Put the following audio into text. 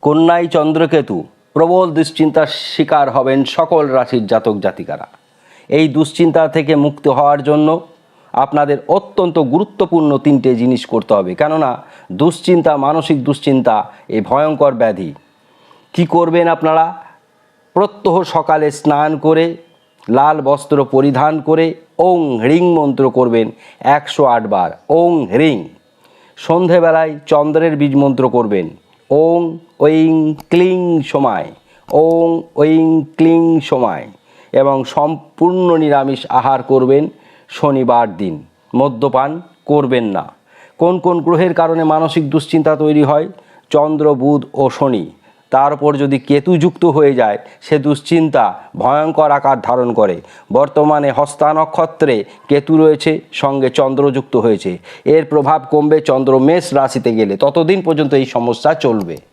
কন্যায় চন্দ্রকেতু, প্রবল দুশ্চিন্তার শিকার হবেন সকল রাশির জাতক জাতিকারা। এই দুশ্চিন্তা থেকে মুক্ত হওয়ার জন্য আপনাদের অত্যন্ত গুরুত্বপূর্ণ তিনটে জিনিস করতে হবে, কেননা দুশ্চিন্তা, মানসিক দুশ্চিন্তা এই ভয়ঙ্কর ব্যাধি। কি করবেন আপনারা? প্রত্যহ সকালে স্নান করে লাল বস্ত্র পরিধান করে ওং হ্রিং মন্ত্র করবেন 108 বার, ওং হ্রিং। সন্ধেবেলায় চন্দ্রের বীজ মন্ত্র করবেন ওং ঐং ক্লিং সময়, ওং ঐং ক্লিং সময়। এবং সম্পূর্ণ নিরামিষ আহার করবেন শনিবার দিন। মদ্যপান করবেন না। কোন কোন গ্রহের কারণে মানসিক দুশ্চিন্তা তৈরি হয়? চন্দ্র, বুধ ও শনি। তার উপর যদি কেতু যুক্ত হয়ে যায়, সে দুশ্চিন্তা ভয়ঙ্কর আকার ধারণ করে। বর্তমানে হস্তা নক্ষত্রে কেতু রয়েছে, সঙ্গে চন্দ্র যুক্ত হয়েছে। এর প্রভাব কমবে চন্দ্র মেষ রাশিতে গেলে, ততদিন পর্যন্ত এই সমস্যা চলবে।